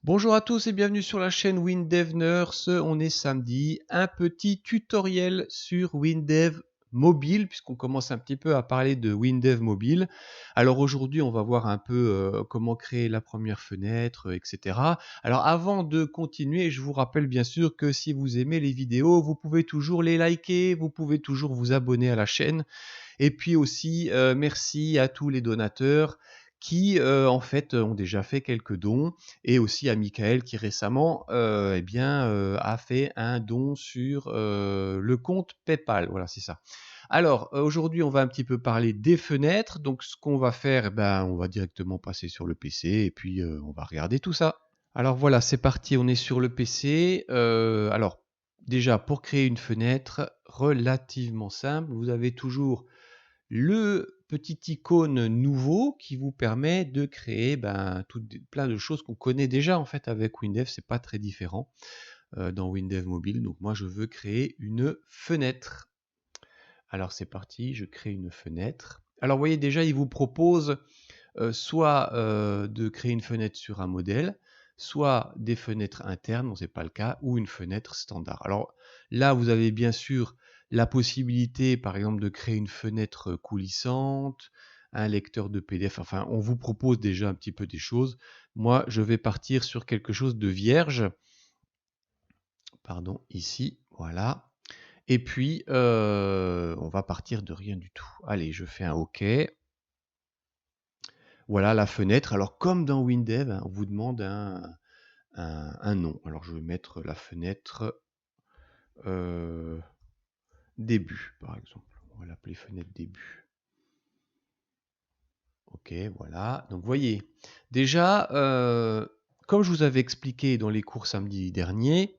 Bonjour à tous et bienvenue sur la chaîne WinDev Nurse. On est samedi, un petit tutoriel sur WinDev mobile puisqu'on commence un petit peu à parler de WinDev mobile. Alors aujourd'hui, on va voir un peu comment créer la première fenêtre, etc. Alors avant de continuer, je vous rappelle bien sûr que si vous aimez les vidéos, vous pouvez toujours les liker, vous pouvez toujours vous abonner à la chaîne. Et puis aussi, merci à tous les donateurs qui, en fait, ont déjà fait quelques dons et aussi à Michael qui récemment, a fait un don sur, le compte PayPal. Voilà, c'est ça. Alors, aujourd'hui, on va un petit peu parler des fenêtres. Donc ce qu'on va faire, on va directement passer sur le PC et puis, on va regarder tout ça. Alors voilà, c'est parti, on est sur le PC. Alors déjà, pour créer une fenêtre, relativement simple, vous avez toujours le petit icône nouveau qui vous permet de créer plein de choses qu'on connaît déjà en fait avec WinDev, c'est pas très différent dans WinDev mobile. Donc moi je veux créer une fenêtre. Alors c'est parti, je crée une fenêtre. Alors vous voyez déjà il vous propose soit de créer une fenêtre sur un modèle, soit des fenêtres internes, bon c'est pas le cas, ou une fenêtre standard. Alors là, vous avez bien sûr la possibilité, par exemple, de créer une fenêtre coulissante, un lecteur de PDF, enfin, on vous propose déjà un petit peu des choses. Moi, je vais partir sur quelque chose de vierge. Pardon, ici, voilà. Et puis, on va partir de rien du tout. Allez, je fais un OK. Voilà la fenêtre. Alors, comme dans WinDev, hein, on vous demande un nom. Alors, je vais mettre la fenêtre début, par exemple. On va l'appeler fenêtre début. Ok, voilà. Donc, vous voyez, déjà, comme je vous avais expliqué dans les cours samedi dernier,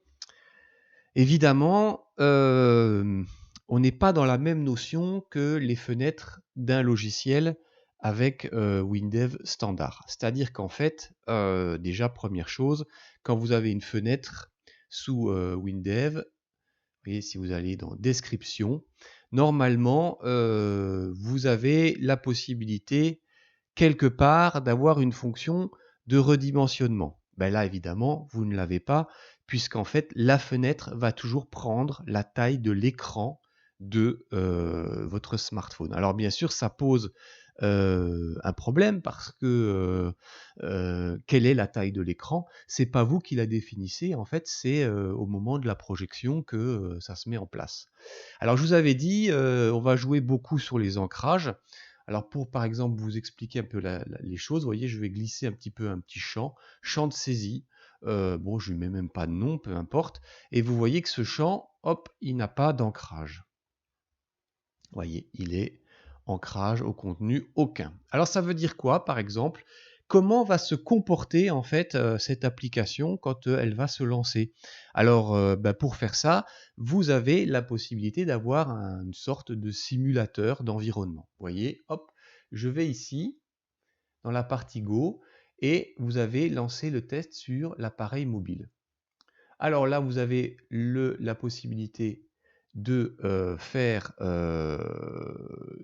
évidemment, on n'est pas dans la même notion que les fenêtres d'un logiciel avec WinDev standard. C'est-à-dire qu'en fait, déjà, première chose, quand vous avez une fenêtre sous WinDev, vous voyez, si vous allez dans Description, normalement, vous avez la possibilité, quelque part, d'avoir une fonction de redimensionnement. Là, évidemment, vous ne l'avez pas, puisqu'en fait, la fenêtre va toujours prendre la taille de l'écran de votre smartphone. Alors, bien sûr, ça pose un problème parce que quelle est la taille de l'écran? C'est pas vous qui la définissez, en fait, c'est au moment de la projection que ça se met en place. Alors, je vous avais dit, on va jouer beaucoup sur les ancrages. Alors pour, par exemple, vous expliquer un peu les choses, vous voyez, je vais glisser un petit peu un petit champ, champ de saisie. Bon, je lui mets même pas de nom, peu importe. Et vous voyez que ce champ, hop, il n'a pas d'ancrage. Vous voyez, il est ancrage au contenu aucun. Alors ça veut dire quoi, par exemple? Comment va se comporter en fait cette application quand elle va se lancer? Alors pour faire ça, vous avez la possibilité d'avoir une sorte de simulateur d'environnement. Vous voyez, hop, je vais ici dans la partie Go et vous avez lancé le test sur l'appareil mobile. Alors là, vous avez la possibilité de faire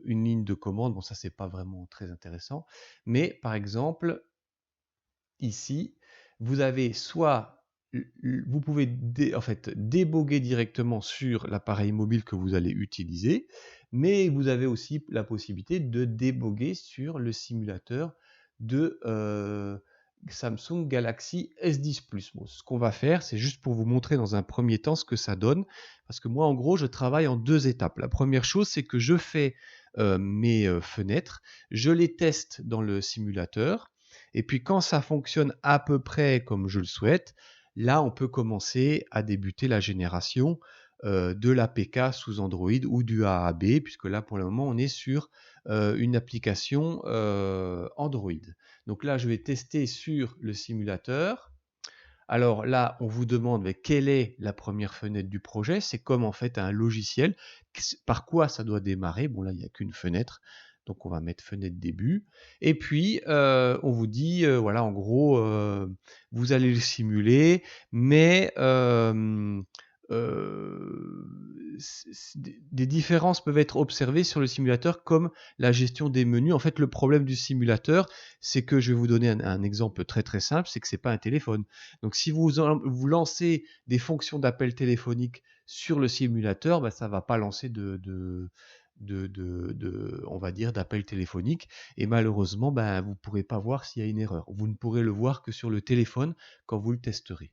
une ligne de commande. Bon, ça, c'est pas vraiment très intéressant. Mais par exemple, ici, vous avez soit vous pouvez en fait déboguer directement sur l'appareil mobile que vous allez utiliser, mais vous avez aussi la possibilité de déboguer sur le simulateur de Samsung Galaxy S10 Plus. Bon, ce qu'on va faire, c'est juste pour vous montrer dans un premier temps ce que ça donne, parce que moi, en gros, je travaille en deux étapes. La première chose, c'est que je fais mes fenêtres, je les teste dans le simulateur, et puis quand ça fonctionne à peu près comme je le souhaite, là on peut commencer à débuter la génération de l'APK sous Android ou du AAB, puisque là pour le moment on est sur une application Android. Donc là je vais tester sur le simulateur. Alors là, on vous demande quelle est la première fenêtre du projet. C'est comme en fait un logiciel. Par quoi ça doit démarrer? Bon là, il n'y a qu'une fenêtre. Donc on va mettre fenêtre début. Et puis on vous dit, voilà, en gros, vous allez le simuler, mais des différences peuvent être observées sur le simulateur, comme la gestion des menus. En fait, le problème du simulateur, c'est que je vais vous donner un exemple très très simple, c'est que c'est pas un téléphone. Donc, si vous lancez des fonctions d'appel téléphonique sur le simulateur, bah, ça va pas lancer on va dire, d'appel téléphonique. Et malheureusement, bah, vous ne pourrez pas voir s'il y a une erreur. Vous ne pourrez le voir que sur le téléphone quand vous le testerez.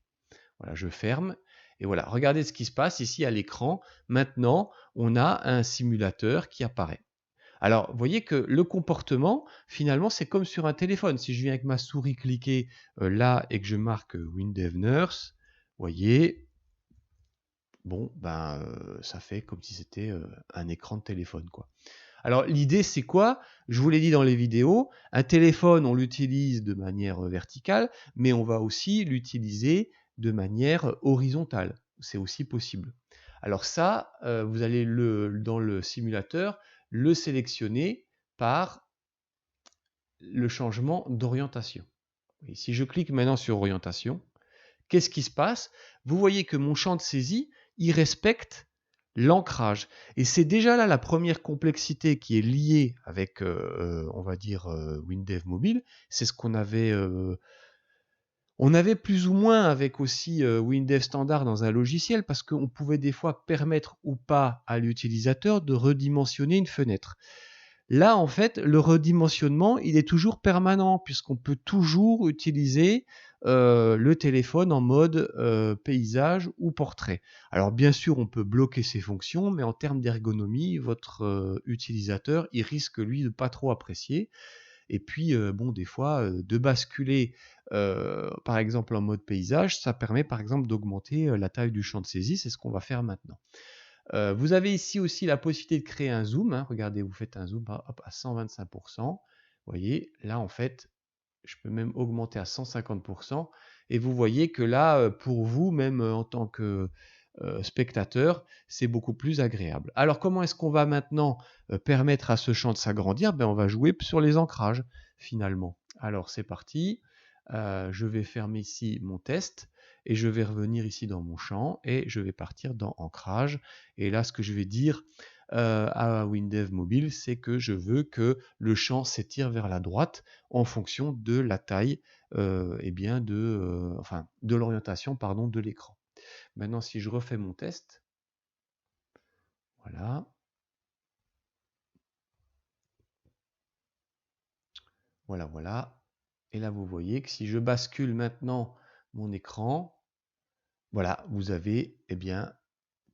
Voilà, je ferme. Et voilà, regardez ce qui se passe ici à l'écran. Maintenant, on a un simulateur qui apparaît. Alors, vous voyez que le comportement, finalement, c'est comme sur un téléphone. Si je viens avec ma souris cliquer là et que je marque Windev Nurse, vous voyez, bon, ben, ça fait comme si c'était un écran de téléphone, quoi. Alors, l'idée, c'est quoi? Je vous l'ai dit dans les vidéos, un téléphone, on l'utilise de manière verticale, mais on va aussi l'utiliser de manière horizontale. C'est aussi possible. Alors ça, vous allez dans le simulateur le sélectionner par le changement d'orientation. Si je clique maintenant sur orientation, qu'est-ce qui se passe? Vous voyez que mon champ de saisie, il respecte l'ancrage. Et c'est déjà là la première complexité qui est liée avec, on va dire, Windev Mobile. C'est ce qu'on avait... on avait plus ou moins avec aussi Windev Standard dans un logiciel, parce qu'on pouvait des fois permettre ou pas à l'utilisateur de redimensionner une fenêtre. Là, en fait, le redimensionnement, il est toujours permanent, puisqu'on peut toujours utiliser le téléphone en mode paysage ou portrait. Alors bien sûr, on peut bloquer ces fonctions, mais en termes d'ergonomie, votre utilisateur, il risque, lui, de pas trop apprécier. Et puis, bon, des fois, de basculer, par exemple, en mode paysage, ça permet, par exemple, d'augmenter la taille du champ de saisie. C'est ce qu'on va faire maintenant. Vous avez ici aussi la possibilité de créer un zoom. Hein. Regardez, vous faites un zoom hop, à 125%. Vous voyez, là, en fait, je peux même augmenter à 150%. Et vous voyez que là, pour vous, même en tant que spectateur, c'est beaucoup plus agréable. Alors, comment est-ce qu'on va maintenant permettre à ce champ de s'agrandir? Ben, on va jouer sur les ancrages, finalement. Alors, c'est parti. Je vais fermer ici mon test et je vais revenir ici dans mon champ et je vais partir dans ancrage. Et là, ce que je vais dire à Windev Mobile, c'est que je veux que le champ s'étire vers la droite en fonction de la taille eh bien de l'orientation de l'écran. Maintenant, si je refais mon test, voilà. Voilà, voilà. Et là, vous voyez que si je bascule maintenant mon écran, voilà, vous avez, eh bien,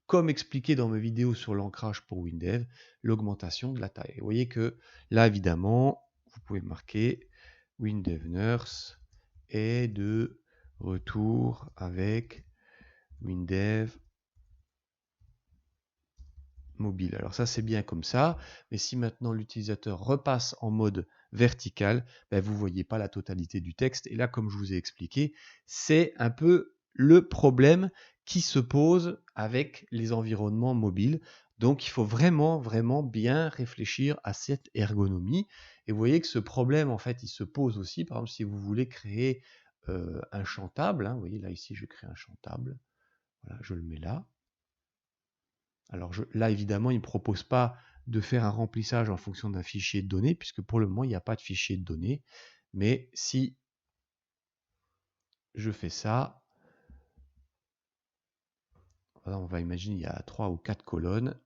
comme expliqué dans mes vidéos sur l'ancrage pour Windev, l'augmentation de la taille. Vous voyez que là, évidemment, vous pouvez marquer Windev Nurse est de retour avec Windev Mobile. Alors ça, c'est bien comme ça, mais si maintenant l'utilisateur repasse en mode vertical, ben, vous ne voyez pas la totalité du texte. Et là, comme je vous ai expliqué, c'est un peu le problème qui se pose avec les environnements mobiles. Donc, il faut vraiment, vraiment bien réfléchir à cette ergonomie. Et vous voyez que ce problème, en fait, il se pose aussi, par exemple, si vous voulez créer un champ table. Hein, vous voyez, là, ici, je crée un champ table. Voilà, je le mets là. Alors là, évidemment, il ne me propose pas de faire un remplissage en fonction d'un fichier de données, puisque pour le moment, il n'y a pas de fichier de données. Mais si je fais ça, on va imaginer il y a 3 ou 4 colonnes.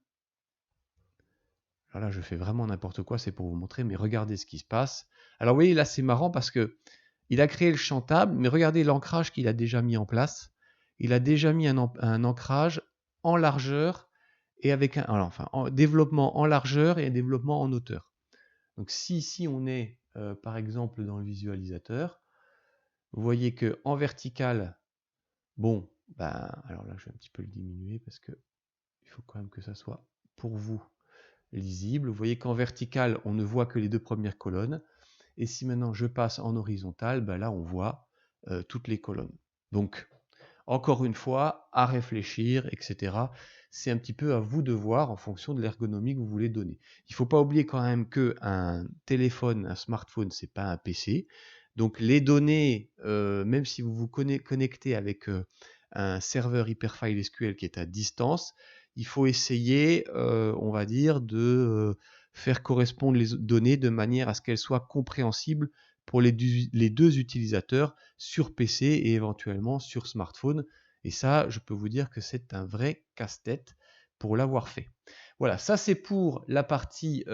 Alors là, je fais vraiment n'importe quoi, c'est pour vous montrer, mais regardez ce qui se passe. Alors vous voyez, là, c'est marrant parce que il a créé le champ table, mais regardez l'ancrage qu'il a déjà mis en place. Il a déjà mis un ancrage en largeur et avec un développement en largeur et un développement en hauteur. Donc si ici on est par exemple dans le visualisateur, vous voyez que en vertical, bon, ben, alors là je vais un petit peu le diminuer parce que il faut quand même que ça soit pour vous lisible. Vous voyez qu'en vertical, on ne voit que les 2 premières colonnes. Et si maintenant je passe en horizontal, ben là on voit toutes les colonnes. Donc, encore une fois, à réfléchir, etc. C'est un petit peu à vous de voir en fonction de l'ergonomie que vous voulez donner. Il ne faut pas oublier quand même qu'un téléphone, un smartphone, ce n'est pas un PC. Donc les données, même si vous vous connectez avec un serveur Hyperfile SQL qui est à distance, il faut essayer, on va dire, de faire correspondre les données de manière à ce qu'elles soient compréhensibles pour les deux utilisateurs sur PC et éventuellement sur smartphone. Et ça, je peux vous dire que c'est un vrai casse-tête pour l'avoir fait. Voilà, ça c'est pour la partie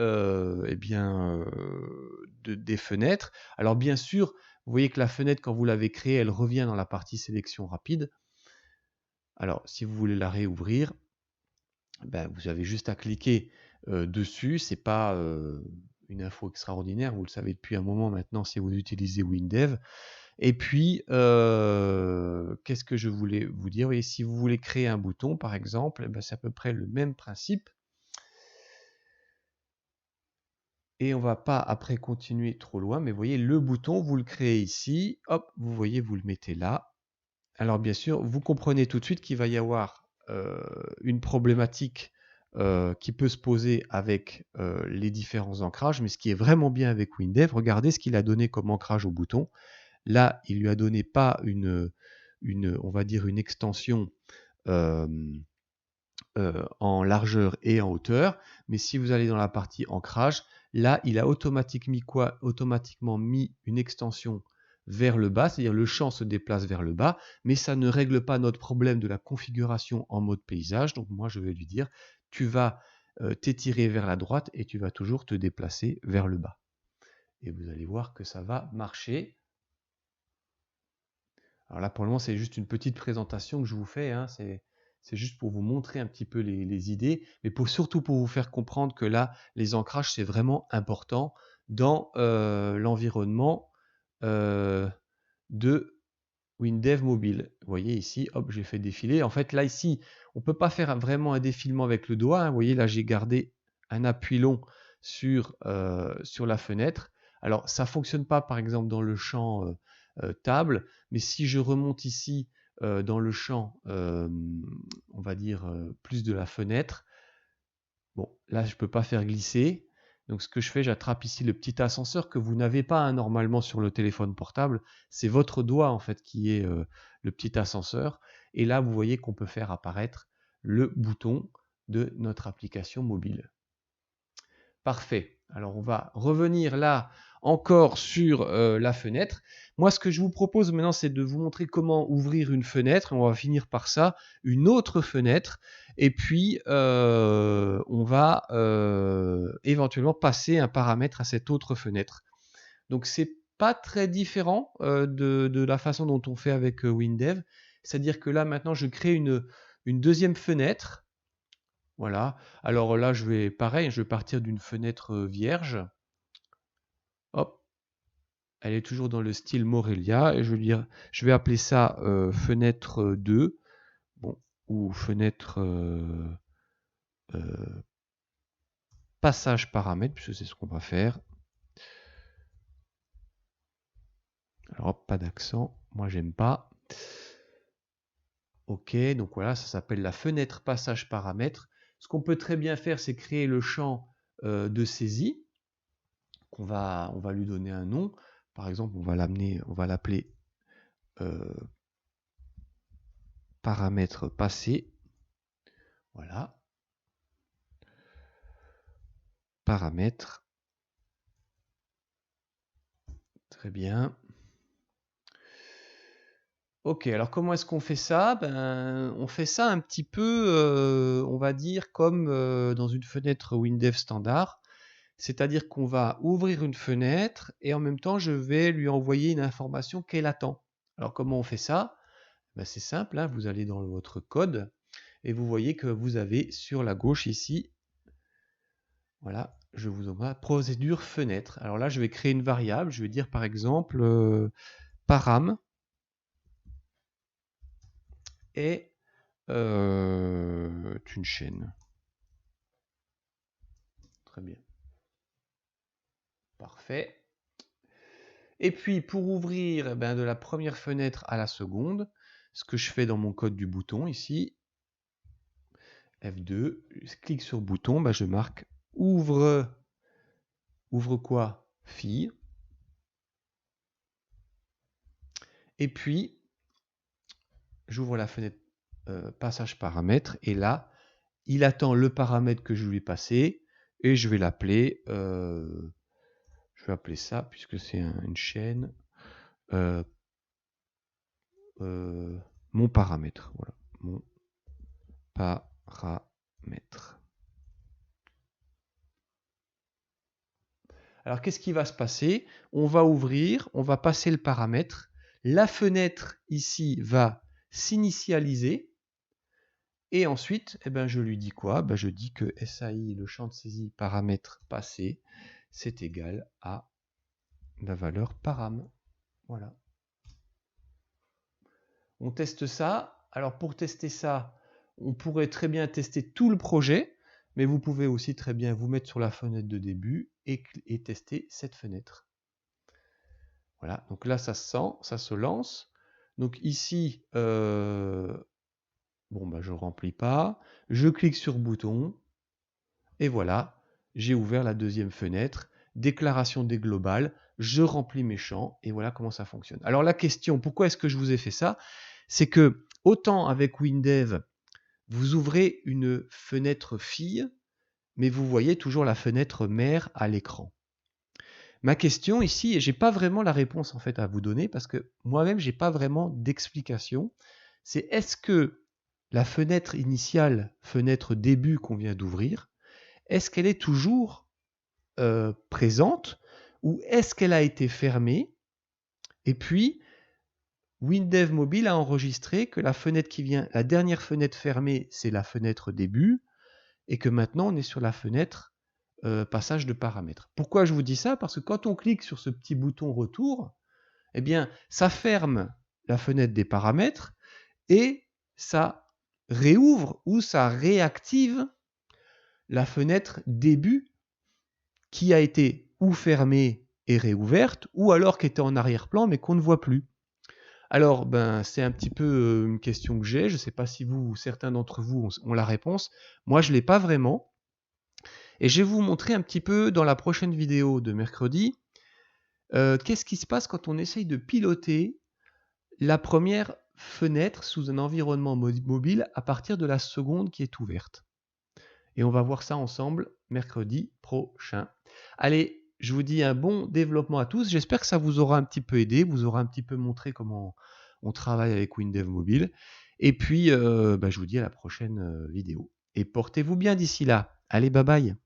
des fenêtres. Alors bien sûr, vous voyez que la fenêtre, quand vous l'avez créée, elle revient dans la partie sélection rapide. Alors, si vous voulez la réouvrir, ben, vous avez juste à cliquer dessus. C'est pas une info extraordinaire, vous le savez depuis un moment maintenant si vous utilisez WinDev. Et puis, qu'est-ce que je voulais vous dire? Et si vous voulez créer un bouton, par exemple, ben, c'est à peu près le même principe. Et on va pas après continuer trop loin, mais vous voyez, le bouton, vous le créez ici. Hop, vous voyez, vous le mettez là. Alors bien sûr, vous comprenez tout de suite qu'il va y avoir une problématique qui peut se poser avec les différents ancrages, mais ce qui est vraiment bien avec WinDev, regardez ce qu'il a donné comme ancrage au bouton. Là, il lui a donné pas on va dire une extension en largeur et en hauteur, mais si vous allez dans la partie ancrage, là, il a automatiquement mis une extension vers le bas, c'est-à-dire le champ se déplace vers le bas, mais ça ne règle pas notre problème de la configuration en mode paysage. Donc moi, je vais lui dire, tu vas t'étirer vers la droite et tu vas toujours te déplacer vers le bas. Et vous allez voir que ça va marcher. Alors là, pour le moment, c'est juste une petite présentation que je vous fais. Hein, c'est juste pour vous montrer un petit peu les idées, mais surtout pour vous faire comprendre que là, les ancrages, c'est vraiment important dans l'environnement de WinDev mobile. Vous voyez ici, hop, j'ai fait défiler. En fait, là, ici, on ne peut pas faire vraiment un défilement avec le doigt. Hein. Vous voyez, là, j'ai gardé un appui long sur la fenêtre. Alors, ça ne fonctionne pas, par exemple, dans le champ table, mais si je remonte ici dans le champ, on va dire, plus de la fenêtre, bon, là, je ne peux pas faire glisser. Donc, ce que je fais, j'attrape ici le petit ascenseur que vous n'avez pas hein, normalement sur le téléphone portable. C'est votre doigt, en fait, qui est le petit ascenseur. Et là, vous voyez qu'on peut faire apparaître le bouton de notre application mobile. Parfait. Alors, on va revenir là encore sur la fenêtre. Moi, ce que je vous propose maintenant, c'est de vous montrer comment ouvrir une fenêtre. On va finir par ça, une autre fenêtre. Et puis, on va éventuellement passer un paramètre à cette autre fenêtre. Donc, c'est pas très différent de la façon dont on fait avec WinDev. C'est-à-dire que là, maintenant, je crée une deuxième fenêtre. Voilà. Alors là, je vais partir d'une fenêtre vierge. Hop. Elle est toujours dans le style Morelia et je vais appeler ça fenêtre 2. Bon, ou fenêtre passage paramètre, puisque c'est ce qu'on va faire. Alors hop, pas d'accent, moi j'aime pas. Ok, donc voilà, ça s'appelle la fenêtre passage paramètre. Ce qu'on peut très bien faire, c'est créer le champ de saisie. On va lui donner un nom. Par exemple, on va l'appeler paramètre passé. Voilà. Paramètre. Très bien. Ok, alors comment est-ce qu'on fait ça? Ben, on fait ça un petit peu, on va dire, comme dans une fenêtre WinDev standard. C'est-à-dire qu'on va ouvrir une fenêtre et en même temps, je vais lui envoyer une information qu'elle attend. Alors comment on fait ça? Ben, c'est simple, hein, vous allez dans votre code et vous voyez que vous avez sur la gauche ici, voilà, je vous envoie procédure fenêtre. Alors là, je vais créer une variable, je vais dire par exemple param est une chaîne. Très bien. Parfait. Et puis pour ouvrir eh ben, de la première fenêtre à la seconde, ce que je fais dans mon code du bouton ici, F2, je clique sur bouton, ben, je marque ouvre quoi? Fille. Et puis j'ouvre la fenêtre passage paramètres et là, il attend le paramètre que je lui ai passé, et je vais l'appeler, je vais appeler ça, puisque c'est une chaîne, mon paramètre, voilà, mon paramètre. Alors, qu'est-ce qui va se passer? On va ouvrir, on va passer le paramètre. La fenêtre ici va s'initialiser. Et ensuite, je lui dis quoi? Je dis que SAI, le champ de saisie paramètre passé, c'est égal à la valeur param. Voilà. On teste ça. Alors, pour tester ça, on pourrait très bien tester tout le projet. Mais vous pouvez aussi très bien vous mettre sur la fenêtre de début et tester cette fenêtre. Voilà, donc là ça se lance. Donc ici, je remplis pas. Je clique sur bouton. Et voilà, j'ai ouvert la deuxième fenêtre. Déclaration des globales. Je remplis mes champs. Et voilà comment ça fonctionne. Alors la question, pourquoi est-ce que je vous ai fait ça? C'est que autant avec WinDev, vous ouvrez une fenêtre fille, mais vous voyez toujours la fenêtre mère à l'écran. Ma question ici, et je n'ai pas vraiment la réponse en fait à vous donner, parce que moi-même, je n'ai pas vraiment d'explication, c'est est-ce que la fenêtre initiale, fenêtre début qu'on vient d'ouvrir, est-ce qu'elle est toujours présente, ou est-ce qu'elle a été fermée, et puis WinDev Mobile a enregistré que la fenêtre qui vient, la dernière fenêtre fermée, c'est la fenêtre début, et que maintenant on est sur la fenêtre passage de paramètres. Pourquoi je vous dis ça? Parce que quand on clique sur ce petit bouton retour, eh bien, ça ferme la fenêtre des paramètres et ça réouvre ou ça réactive la fenêtre début qui a été ou fermée et réouverte, ou alors qui était en arrière-plan mais qu'on ne voit plus. Alors, c'est un petit peu une question que j'ai. Je ne sais pas si vous ou certains d'entre vous ont la réponse. Moi, je ne l'ai pas vraiment. Et je vais vous montrer un petit peu dans la prochaine vidéo de mercredi qu'est-ce qui se passe quand on essaye de piloter la première fenêtre sous un environnement mobile à partir de la seconde qui est ouverte. Et on va voir ça ensemble mercredi prochain. Allez, je vous dis un bon développement à tous. J'espère que ça vous aura un petit peu aidé, vous aura un petit peu montré comment on travaille avec WinDev Mobile. Et puis, je vous dis à la prochaine vidéo. Et portez-vous bien d'ici là. Allez, bye bye.